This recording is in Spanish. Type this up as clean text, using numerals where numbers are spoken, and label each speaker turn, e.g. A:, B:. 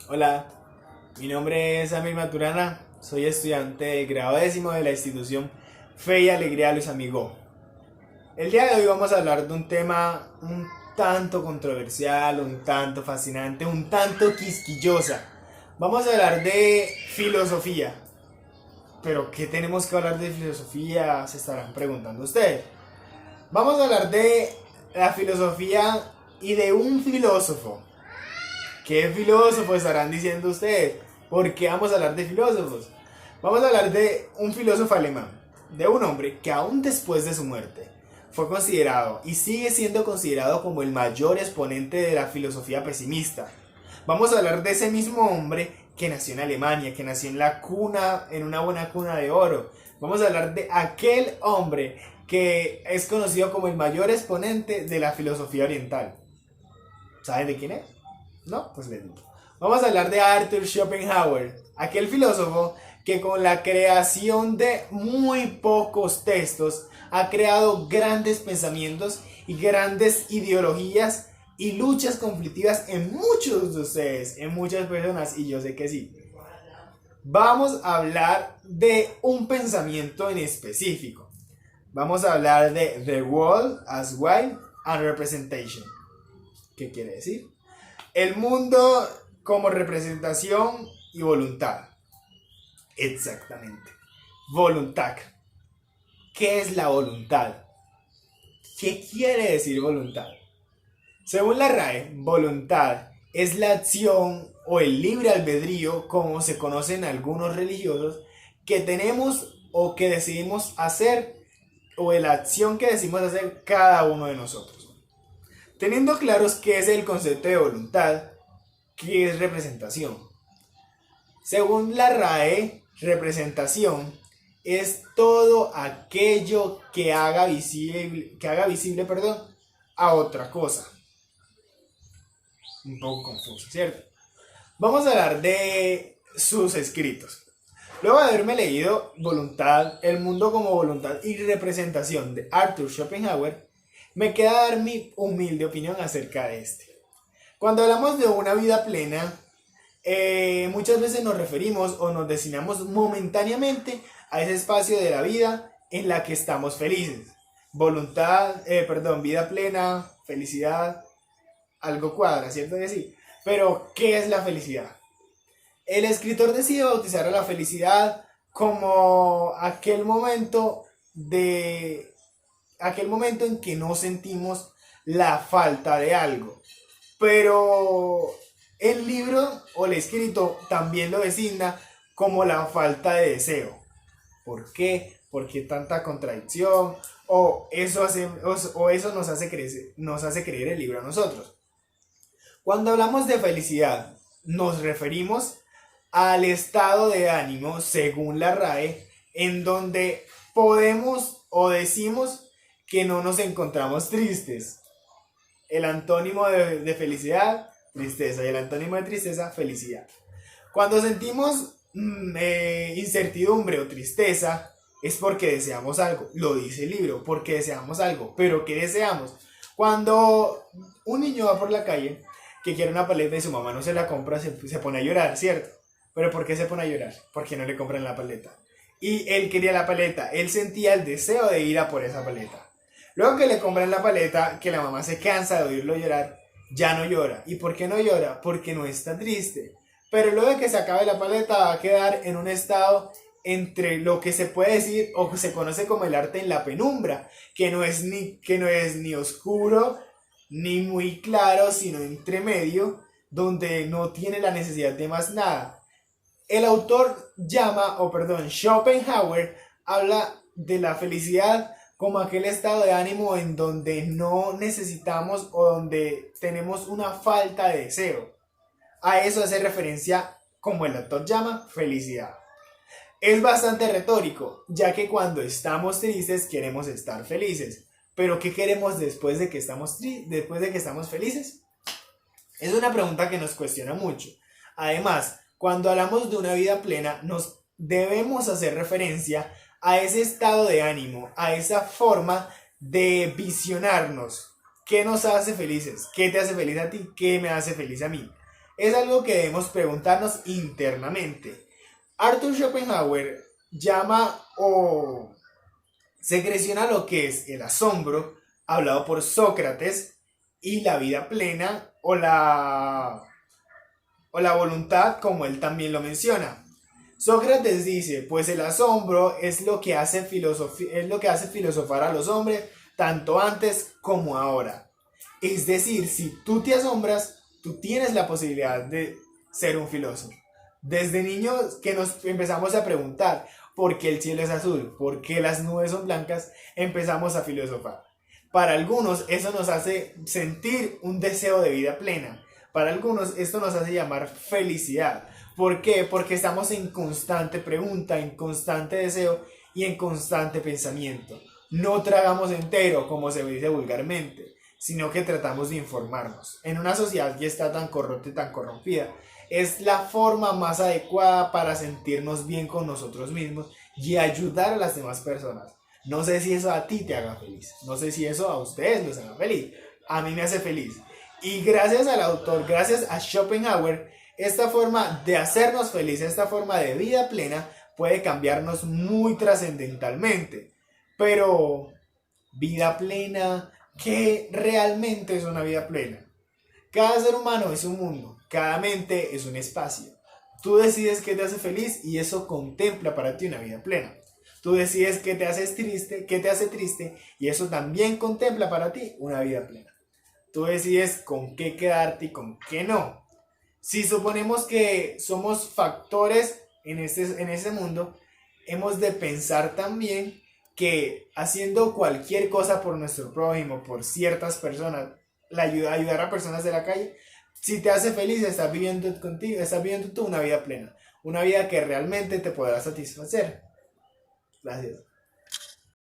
A: Hola, mi nombre es Amir Maturana, soy estudiante de grado décimo de la institución Fe y Alegría Luis Amigo. El día de hoy vamos a hablar de un tema un tanto controversial, un tanto fascinante, un tanto quisquillosa. Vamos a hablar de filosofía. Pero ¿qué tenemos que hablar de filosofía? Se estarán preguntando ustedes. Vamos a hablar de la filosofía y de un filósofo. ¿Qué filósofo estarán diciendo ustedes? ¿Por qué vamos a hablar de filósofos? Vamos a hablar de un filósofo alemán, de un hombre que aún después de su muerte fue considerado y sigue siendo considerado como el mayor exponente de la filosofía pesimista. Vamos a hablar de ese mismo hombre que nació en Alemania, que nació en la cuna, en una buena cuna de oro. Vamos a hablar de aquel hombre que es conocido como el mayor exponente de la filosofía oriental. ¿Saben de quién es? ¿No? Pues les digo. Vamos a hablar de Arthur Schopenhauer, aquel filósofo que con la creación de muy pocos textos ha creado grandes pensamientos y grandes ideologías y luchas conflictivas en muchos de ustedes, en muchas personas, y yo sé que sí. Vamos a hablar de un pensamiento en específico. Vamos a hablar de The World as Wild and Representation. ¿Qué quiere decir? El mundo como representación y voluntad. Exactamente. Voluntad. ¿Qué es la voluntad? ¿Qué quiere decir voluntad? Según la RAE, voluntad es la acción o el libre albedrío, como se conocen algunos religiosos, que tenemos o que decidimos hacer, o la acción que decimos hacer cada uno de nosotros. Teniendo claros qué es el concepto de voluntad, qué es representación. Según la RAE, representación es todo aquello que haga visible a otra cosa. Un poco confuso, ¿cierto? Vamos a hablar de sus escritos. Luego de haberme leído Voluntad, El mundo como voluntad y representación de Arthur Schopenhauer, me queda dar mi humilde opinión acerca de este. Cuando hablamos de una vida plena, muchas veces nos referimos o nos destinamos momentáneamente a ese espacio de la vida en la que estamos felices. Vida plena, felicidad, algo cuadra, ¿cierto que sí? Pero, ¿qué es la felicidad? El escritor decide bautizar a la felicidad como aquel momento en que no sentimos la falta de algo. Pero el libro o el escrito también lo designa como la falta de deseo. ¿Por qué? ¿Por qué tanta contradicción? O eso nos hace creer el libro a nosotros. Cuando hablamos de felicidad, nos referimos al estado de ánimo, según la RAE, en donde podemos o decimos que no nos encontramos tristes. El antónimo de felicidad, tristeza. Y el antónimo de tristeza, felicidad. Cuando sentimos incertidumbre o tristeza, es porque deseamos algo. Lo dice el libro, porque deseamos algo. Pero ¿qué deseamos? Cuando un niño va por la calle que quiere una paleta y su mamá no se la compra, se pone a llorar, ¿cierto? Pero ¿por qué se pone a llorar? Porque no le compran la paleta. Y él quería la paleta, él sentía el deseo de ir a por esa paleta. Luego que le compran la paleta, que la mamá se cansa de oírlo llorar, ya no llora. ¿Y por qué no llora? Porque no está triste. Pero luego de que se acabe la paleta va a quedar en un estado entre lo que se puede decir o que se conoce como el arte en la penumbra, que no es ni oscuro ni muy claro, sino entre medio, donde no tiene la necesidad de más nada. El autor Schopenhauer habla de la felicidad como aquel estado de ánimo en donde no necesitamos o donde tenemos una falta de deseo. A eso hace referencia, como el autor llama, felicidad. Es bastante retórico, ya que cuando estamos tristes queremos estar felices. Pero ¿qué queremos después de que estamos felices? Es una pregunta que nos cuestiona mucho. Además, cuando hablamos de una vida plena, nos debemos hacer referencia a ese estado de ánimo, a esa forma de visionarnos. ¿Qué nos hace felices? ¿Qué te hace feliz a ti? ¿Qué me hace feliz a mí? es algo que debemos preguntarnos internamente. Arthur Schopenhauer llama o secreciona lo que es el asombro, hablado por Sócrates, y la vida plena o la voluntad, como él también lo menciona. Sócrates dice, pues el asombro es lo que hace filosofar a los hombres tanto antes como ahora. Es decir, si tú te asombras, tú tienes la posibilidad de ser un filósofo. Desde niños que nos empezamos a preguntar por qué el cielo es azul, por qué las nubes son blancas, empezamos a filosofar. Para algunos eso nos hace sentir un deseo de vida plena. Para algunos esto nos hace llamar felicidad. ¿Por qué? Porque estamos en constante pregunta, en constante deseo y en constante pensamiento. No tragamos entero, como se dice vulgarmente, sino que tratamos de informarnos. En una sociedad que está tan corrupta y tan corrompida, es la forma más adecuada para sentirnos bien con nosotros mismos y ayudar a las demás personas. No sé si eso a ti te haga feliz, no sé si eso a ustedes los haga feliz. A mí me hace feliz. Y gracias al autor, gracias a Schopenhauer, esta forma de hacernos felices, esta forma de vida plena, puede cambiarnos muy trascendentalmente. Pero, vida plena, ¿qué realmente es una vida plena? Cada ser humano es un mundo, cada mente es un espacio. Tú decides qué te hace feliz y eso contempla para ti una vida plena. Tú decides qué te hace triste y eso también contempla para ti una vida plena. Tú decides con qué quedarte y con qué no. Si suponemos que somos factores en ese mundo, hemos de pensar también que haciendo cualquier cosa por nuestro prójimo, por ciertas personas, ayudar a personas de la calle, si te hace feliz, estás viviendo tú una vida plena, una vida que realmente te podrá satisfacer. Gracias.